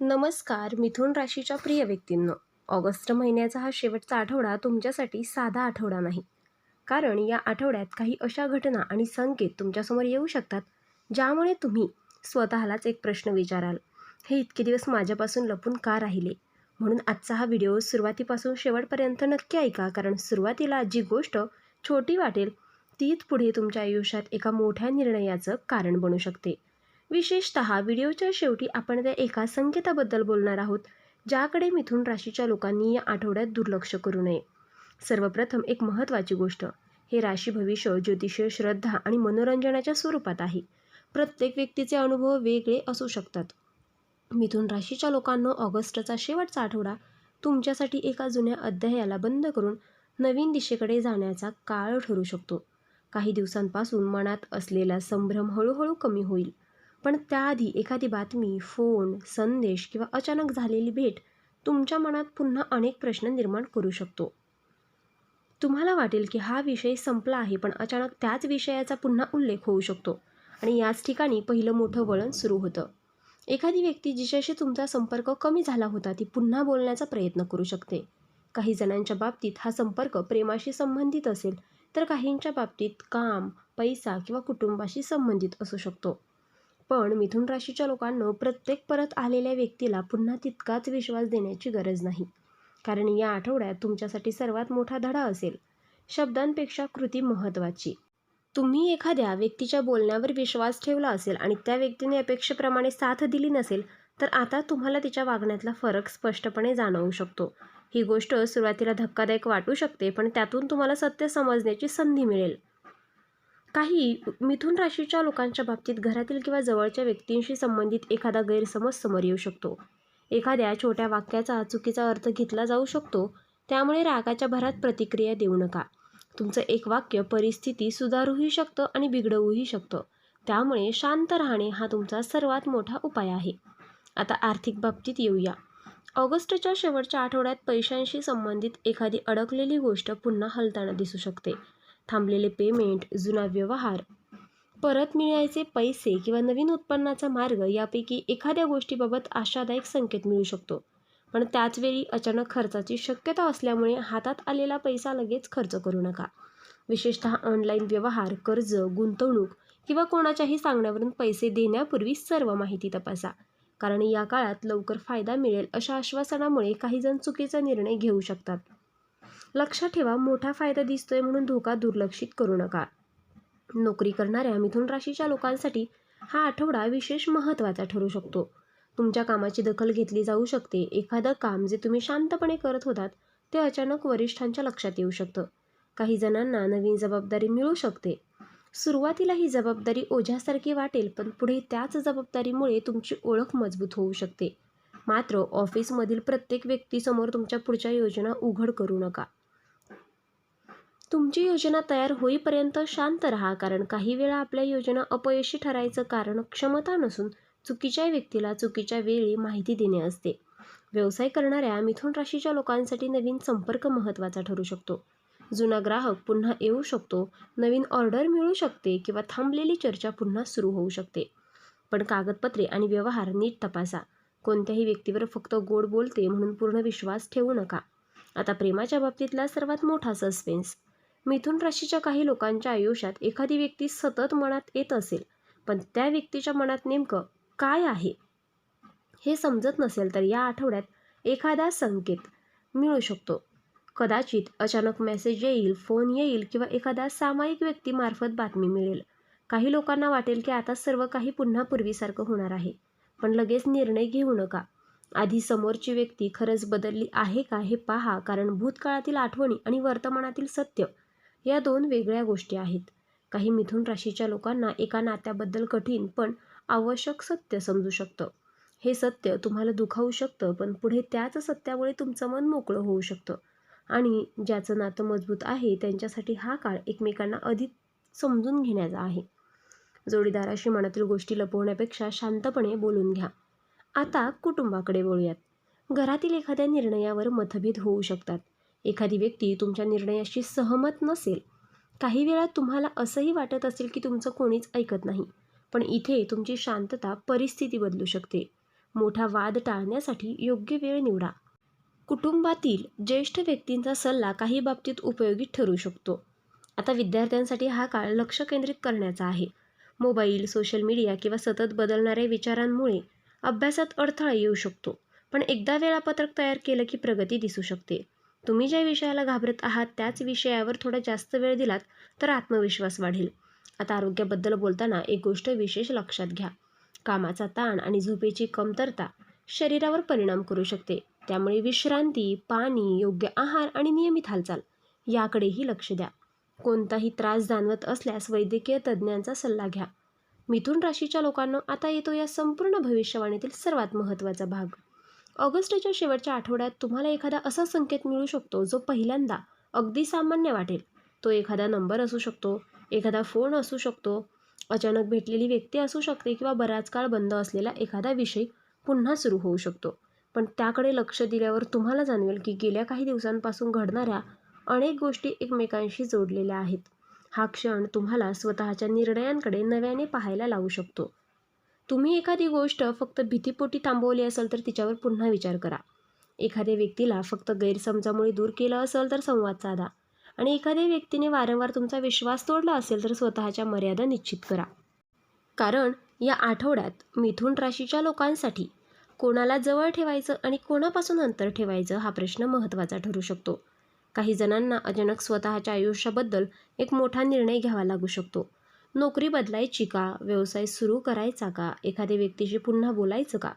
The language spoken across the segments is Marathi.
नमस्कार मिथुन राशीच्या प्रिय व्यक्तींनो. ऑगस्ट महिन्याचा हा शेवटचा आठवडा तुमच्यासाठी साधा आठवडा नाही. कारण या आठवड्यात काही अशा घटना आणि संकेत तुमच्यासमोर येऊ शकतात ज्यामुळे तुम्ही स्वतःलाच एक प्रश्न विचाराल, हे इतके दिवस माझ्यापासून लपून का राहिले. म्हणून आजचा हा व्हिडिओ सुरुवातीपासून शेवटपर्यंत नक्की ऐका, कारण सुरुवातीला जी गोष्ट छोटी वाटेल तीच पुढे तुमच्या आयुष्यात एका मोठ्या निर्णयाचं कारण बनू शकते. विशेषतः व्हिडिओच्या शेवटी आपण त्या एका संकेताबद्दल बोलणार आहोत ज्याकडे मिथुन राशीच्या लोकांनी या आठवड्यात दुर्लक्ष करू नये. सर्वप्रथम एक महत्त्वाची गोष्ट, हे राशी भविष्य ज्योतिषीय श्रद्धा आणि मनोरंजनाच्या स्वरूपात आहे. प्रत्येक व्यक्तीचे अनुभव वेगळे असू शकतात. मिथुन राशीच्या लोकांना ऑगस्टचा शेवटचा आठवडा तुमच्यासाठी एका जुन्या अध्यायाला बंद करून नवीन दिशेकडे जाण्याचा काळ ठरू शकतो. काही दिवसांपासून मनात असलेला संभ्रम हळूहळू कमी होईल, पण त्याआधी एखादी बातमी, फोन, संदेश किंवा अचानक झालेली भेट तुमच्या मनात पुन्हा अनेक प्रश्न निर्माण करू शकतो. तुम्हाला वाटेल की हा विषय संपला आहे, पण अचानक त्याच विषयाचा पुन्हा उल्लेख होऊ शकतो आणि याच ठिकाणी पहिलं मोठं वळण सुरू होतं. एखादी व्यक्ती जिच्याशी तुमचा संपर्क कमी झाला होता ती पुन्हा बोलण्याचा प्रयत्न करू शकते. काही जणांच्या बाबतीत हा संपर्क प्रेमाशी संबंधित असेल, तर काहींच्या बाबतीत काम, पैसा किंवा कुटुंबाशी संबंधित असू शकतो. पण मिथुन राशीच्या लोकांना प्रत्येक परत आलेल्या व्यक्तीला पुन्हा तितकाच विश्वास देण्याची गरज नाही. कारण या आठवड्यात तुमच्यासाठी सर्वात मोठा धडा असेल. शब्दांपेक्षा कृती महत्त्वाची. तुम्ही एखाद्या व्यक्तीच्या बोलण्यावर विश्वास ठेवला असेल आणि त्या व्यक्तीने अपेक्षेप्रमाणे साथ दिली नसेल, तर आता तुम्हाला तिच्या वागण्यातला फरक स्पष्टपणे जाणवू शकतो. ही गोष्ट सुरुवातीला धक्कादायक वाटू शकते, पण त्यातून तुम्हाला सत्य समजण्याची संधी मिळेल. काही मिथुन राशीच्या लोकांच्या बाबतीत घरातील किंवा जवळच्या व्यक्तींशी संबंधित एखादा गैरसमज समोर येऊ शकतो. एखाद्या छोट्या वाक्याचा चुकीचा अर्थ घेतला जाऊ शकतो, त्यामुळे रागाच्या भरात प्रतिक्रिया देऊ नका. तुमचं एक वाक्य परिस्थिती सुधारूही शकतं आणि बिघडवूही शकतं. त्यामुळे शांत राहणे हा तुमचा सर्वात मोठा उपाय आहे. आता आर्थिक बाबतीत येऊया. ऑगस्टच्या शेवटच्या आठवड्यात पैशांशी संबंधित एखादी अडकलेली गोष्ट पुन्हा हलताना दिसू शकते. थांबलेले पेमेंट, जुना व्यवहार, परत मिळायचे पैसे किंवा नवीन उत्पन्नाचा मार्ग यापैकी एखाद्या गोष्टीबाबत आशादायक संकेत मिळू शकतो. पण त्याचवेळी अचानक खर्चाची शक्यता असल्यामुळे हातात आलेला पैसा लगेच खर्च करू नका. विशेषतः ऑनलाईन व्यवहार, कर्ज, गुंतवणूक किंवा कोणाच्याही सांगण्यावरून पैसे देण्यापूर्वी सर्व माहिती तपासा. कारण या काळात लवकर फायदा मिळेल अशा आश्वासनामुळे काही जण चुकीचा निर्णय घेऊ शकतात. लक्षात ठेवा, मोठा फायदा दिसतोय म्हणून धोका दुर्लक्षित करू नका. नोकरी करणाऱ्या मिथुन राशीच्या लोकांसाठी हा आठवडा विशेष महत्त्वाचा ठरू शकतो. तुमच्या कामाची दखल घेतली जाऊ शकते. एखादं काम जे तुम्ही शांतपणे करत होतात ते अचानक वरिष्ठांच्या लक्षात येऊ शकतं. काही जणांना नवीन जबाबदारी मिळू शकते. सुरुवातीला ही जबाबदारी ओझ्यासारखी वाटेल, पण पुढे त्याच जबाबदारीमुळे तुमची ओळख मजबूत होऊ शकते. मात्र ऑफिसमधील प्रत्येक व्यक्तीसमोर तुमच्या पुढच्या योजना उघड करू नका. तुमची योजना तयार होईपर्यंत शांत राहा, कारण काही वेळा आपल्या योजना अपयशी ठरायचं कारण क्षमता नसून चुकीच्या व्यक्तीला चुकीच्या वेळी माहिती देणे असते. व्यवसाय करणाऱ्या मिथुन राशीच्या लोकांसाठी नवीन संपर्क महत्त्वाचा ठरू शकतो. जुना ग्राहक पुन्हा येऊ शकतो, नवीन ऑर्डर मिळू शकते किंवा थांबलेली चर्चा पुन्हा सुरू होऊ शकते. पण कागदपत्रे आणि व्यवहार नीट तपासा. कोणत्याही व्यक्तीवर फक्त गोड बोलते म्हणून पूर्ण विश्वास ठेवू नका. आता प्रेमाच्या बाबतीतला सर्वात मोठा सस्पेन्स. मिथुन राशीच्या काही लोकांच्या आयुष्यात एखादी व्यक्ती सतत मनात येत असेल, पण त्या व्यक्तीच्या मनात नेमकं काय आहे हे समजत नसेल, तर या आठवड्यात एखादा संकेत मिळू शकतो. कदाचित अचानक मेसेज येईल, फोन येईल किंवा एखाद्या सामायिक व्यक्तीमार्फत बातमी मिळेल. काही लोकांना वाटेल की आता सर्व काही पुन्हा पूर्वीसारखं होणार आहे, पण लगेच निर्णय घेऊ नका. आधी समोरची व्यक्ती खरंच बदलली आहे का हे पहा, कारण भूतकाळातील आठवणी आणि वर्तमानातील सत्य या दोन वेगळ्या गोष्टी आहेत. काही मिथुन राशीच्या लोकांना एका नात्याबद्दल कठीण पण आवश्यक सत्य समजू शकतं. हे सत्य तुम्हाला दुखावू शकतं, पण पुढे त्याच सत्यामुळे तुमचं मन मोकळं होऊ शकतं. आणि ज्याचं नातं मजबूत आहे त्यांच्यासाठी हा काळ एकमेकांना अधिक समजून घेण्याचा आहे. जोडीदाराशी मनातील गोष्टी लपवण्यापेक्षा शांतपणे बोलून घ्या. आता कुटुंबाकडे वळूयात. घरातील एखाद्या निर्णयावर मतभेद होऊ शकतात. एखादी व्यक्ती तुमच्या निर्णयाशी सहमत नसेल. काही वेळा तुम्हाला असंही वाटत असेल की तुमचं कोणीच ऐकत नाही, पण इथे तुमची शांतता परिस्थिती बदलू शकते. मोठा वाद टाळण्यासाठी योग्य वेळ निवडा. कुटुंबातील ज्येष्ठ व्यक्तींचा सल्ला काही बाबतीत उपयोगी ठरू शकतो. आता विद्यार्थ्यांसाठी हा काळ लक्ष केंद्रित करण्याचा आहे. मोबाईल, सोशल मीडिया किंवा सतत बदलणाऱ्या विचारांमुळे अभ्यासात अडथळा येऊ शकतो. पण एकदा वेळापत्रक तयार केलं की प्रगती दिसू शकते. तुम्ही ज्या विषयाला घाबरत आहात त्याच विषयावर थोडा जास्त वेळ दिलात तर आत्मविश्वास वाढेल. आता आरोग्याबद्दल बोलताना एक गोष्ट विशेष लक्षात घ्या. कामाचा ताण आणि झोपेची कमतरता शरीरावर परिणाम करू शकते. त्यामुळे विश्रांती, पाणी, योग्य आहार आणि नियमित हालचाल याकडेही लक्ष द्या. कोणताही त्रास जाणवत असल्यास वैद्यकीय तज्ज्ञांचा सल्ला घ्या. मिथुन राशीच्या लोकांना आता येतो या संपूर्ण भविष्यवाणीतील सर्वात महत्त्वाचा भाग. ऑगस्टच्या शेवटच्या आठवड्यात तुम्हाला एखादा असा संकेत मिळू शकतो जो पहिल्यांदा अगदी सामान्य वाटेल. तो एखादा नंबर असू शकतो, एखादा फोन असू शकतो, अचानक भेटलेली व्यक्ती असू शकते किंवा बराच काळ बंद असलेला एखादा विषय पुन्हा सुरू होऊ शकतो. पण त्याकडे लक्ष दिल्यावर तुम्हाला जाणवेल की गेल्या काही दिवसांपासून घडणाऱ्या अनेक गोष्टी एकमेकांशी जोडलेल्या आहेत. हा क्षण तुम्हाला स्वतःच्या निर्णयांकडे नव्याने पाहायला लावू शकतो. तुम्ही एखादी गोष्ट फक्त भीतीपोटी थांबवली असेल तर तिच्यावर पुन्हा विचार करा. एखाद्या व्यक्तीला फक्त गैरसमजामुळे दूर केलं असेल तर संवाद साधा. आणि एखाद्या व्यक्तीने वारंवार तुमचा विश्वास तोडला असेल तर स्वतःच्या मर्यादा निश्चित करा. कारण या आठवड्यात मिथुन राशीच्या लोकांसाठी कोणाला जवळ ठेवायचं आणि कोणापासून अंतर ठेवायचं हा प्रश्न महत्त्वाचा ठरू शकतो. काही जणांना अचानक स्वतःच्या आयुष्याबद्दल एक मोठा निर्णय घ्यावा लागू शकतो. नोकरी बदलायची का? व्यवसाय सुरू करायचा का? एखाद्या व्यक्तीशी पुन्हा बोलायचं का?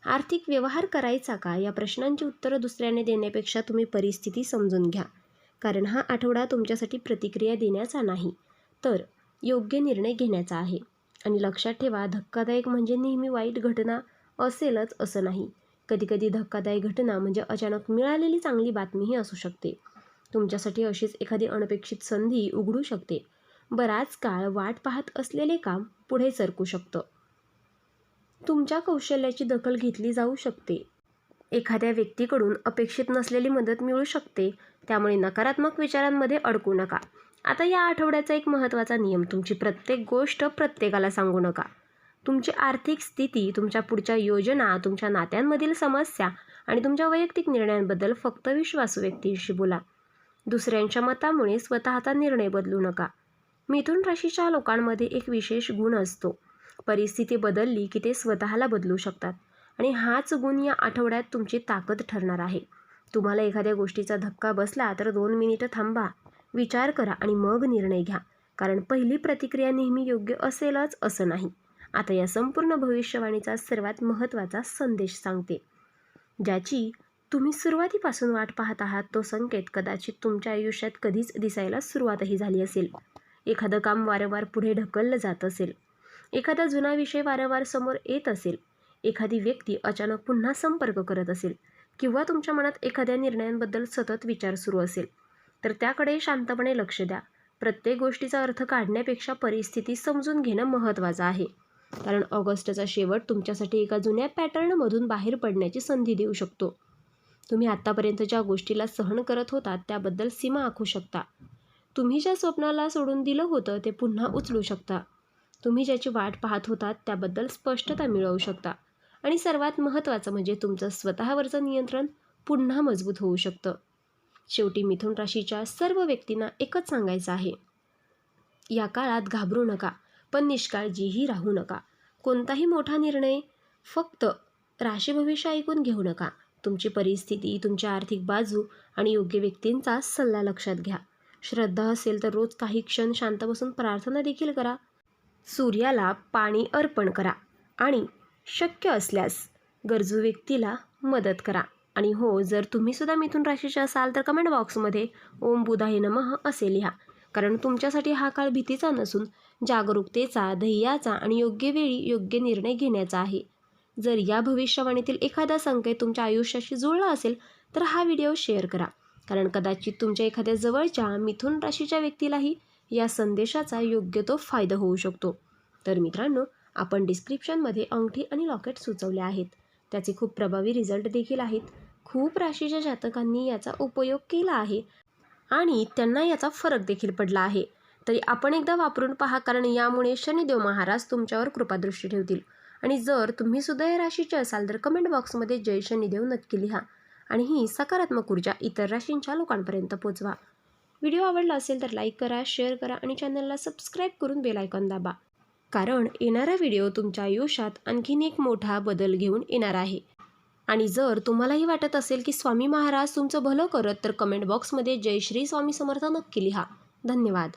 आर्थिक व्यवहार करायचा का? या प्रश्नांची उत्तरं दुसऱ्याने देण्यापेक्षा तुम्ही परिस्थिती समजून घ्या. कारण हा आठवडा तुमच्यासाठी प्रतिक्रिया देण्याचा नाही, तर योग्य निर्णय घेण्याचा आहे. आणि लक्षात ठेवा, धक्कादायक म्हणजे नेहमी वाईट घटना असेलच असं नाही. कधीकधी धक्कादायक घटना म्हणजे अचानक मिळालेली चांगली बातमीही असू शकते. तुमच्यासाठी अशीच एखादी अनपेक्षित संधी उघडू शकते. बराच काळ वाट पाहत असलेले काम पुढे सरकू शकतं. तुमच्या कौशल्याची दखल घेतली जाऊ शकते. एखाद्या व्यक्तीकडून अपेक्षित नसलेली मदत मिळू शकते. त्यामुळे नकारात्मक विचारांमध्ये अडकू नका. आता या आठवड्याचा एक महत्त्वाचा नियम, तुमची प्रत्येक गोष्ट प्रत्येकाला सांगू नका. तुमची आर्थिक स्थिती, तुमच्या पुढच्या योजना, तुमच्या नात्यांमधील समस्या आणि तुमच्या वैयक्तिक निर्णयांबद्दल फक्त विश्वासू व्यक्तींशी बोला. दुसऱ्यांच्या मतामुळे स्वतःचा निर्णय बदलू नका. मिथुन राशीच्या लोकांमध्ये एक विशेष गुण असतो. परिस्थिती बदलली की ते स्वतःला बदलू शकतात. आणि हाच गुण या आठवड्यात तुमची ताकद ठरणार आहे. तुम्हाला एखाद्या गोष्टीचा धक्का बसला तर 2 मिनिटं थांबा, विचार करा आणि मग निर्णय घ्या. कारण पहिली प्रतिक्रिया नेहमी योग्य असेलच असं नाही. आता या संपूर्ण भविष्यवाणीचा सर्वात महत्त्वाचा संदेश सांगते, ज्याची तुम्ही सुरुवातीपासून वाट पाहत आहात. तो संकेत कदाचित तुमच्या आयुष्यात कधीच दिसायला सुरुवातही झाली असेल. एखादं काम वारंवार पुढे ढकललं जात असेल, एखादा जुना विषय वारंवार समोर येत असेल, एखादी व्यक्ती अचानक पुन्हा संपर्क करत असेल किंवा तुमच्या मनात एखाद्या निर्णयांबद्दल सतत विचार सुरू असेल, तर त्याकडे शांतपणे लक्ष द्या. प्रत्येक गोष्टीचा अर्थ काढण्यापेक्षा परिस्थिती समजून घेणं महत्त्वाचं आहे. कारण ऑगस्टचा शेवट तुमच्यासाठी एका जुन्या पॅटर्नमधून बाहेर पडण्याची संधी देऊ शकतो. तुम्ही आत्तापर्यंत ज्या गोष्टीला सहन करत होतात त्याबद्दल सीमा आखू शकता. तुम्ही ज्या स्वप्नाला सोडून दिलं होतं ते पुन्हा उचलू शकता. तुम्ही ज्याची वाट पाहत होतात त्याबद्दल स्पष्टता मिळवू शकता. आणि सर्वात महत्त्वाचं म्हणजे तुमचं स्वतःवरचं नियंत्रण पुन्हा मजबूत होऊ शकतं. शेवटी मिथुन राशीच्या सर्व व्यक्तींना एकच सांगायचं आहे, या काळात घाबरू नका, पण निष्काळजीही राहू नका. कोणताही मोठा निर्णय फक्त राशी भविष्य ऐकून घेऊ नका. तुमची परिस्थिती, तुमची आर्थिक बाजू आणि योग्य व्यक्तींचा सल्ला लक्षात घ्या. श्रद्धा असेल तर रोज काही क्षण शांत बसून प्रार्थना देखील करा. सूर्याला पाणी अर्पण करा आणि शक्य असल्यास गरजू व्यक्तीला मदत करा. आणि हो, जर तुम्ही सुद्धा मिथुन राशीचे असाल तर कमेंट बॉक्समध्ये ओम बुधाय नमः असे लिहा. कारण तुमच्यासाठी हा काळ भीतीचा नसून जागरूकतेचा, धैर्याचा आणि योग्य वेळी योग्य निर्णय घेण्याचा आहे. जर या भविष्यवाणीतील एखादा संकेत तुमच्या आयुष्याशी जुळला असेल तर हा व्हिडिओ शेअर करा. कारण कदाचित तुमच्या एखाद्या जवळच्या मिथुन राशीच्या व्यक्तीलाही या संदेशाचा योग्य तो फायदा होऊ शकतो. तर मित्रांनो, आपण डिस्क्रिप्शनमध्ये अंगठी आणि लॉकेट सुचवले आहेत. त्याचे खूप प्रभावी रिझल्ट देखील आहेत. खूप राशीच्या जातकांनी याचा उपयोग केला आहे आणि त्यांना याचा फरक देखील पडला आहे. तरी आपण एकदा वापरून पहा, कारण यामुळे शनिदेव महाराज तुमच्यावर कृपादृष्टी ठेवतील आणि जर तुम्ही सुद्धा या राशीचे असाल तर कमेंट बॉक्समध्ये जय शनिदेव नक्की लिहा आणि ही सकारात्मक ऊर्जा इतर राशींच्या लोकांपर्यंत पोचवा. व्हिडिओ आवडला असेल तर लाईक करा, शेअर करा आणि चॅनलला सबस्क्राईब करून बेल आयकॉन दाबा. कारण येणारा व्हिडिओ तुमच्या आयुष्यात आणखीन एक मोठा बदल घेऊन येणार आहे. आणि जर तुम्हालाही वाटत असेल की स्वामी महाराज तुमचं भलं करत तर कमेंट बॉक्समध्ये जय श्री स्वामी समर्थ नक्की लिहा. धन्यवाद.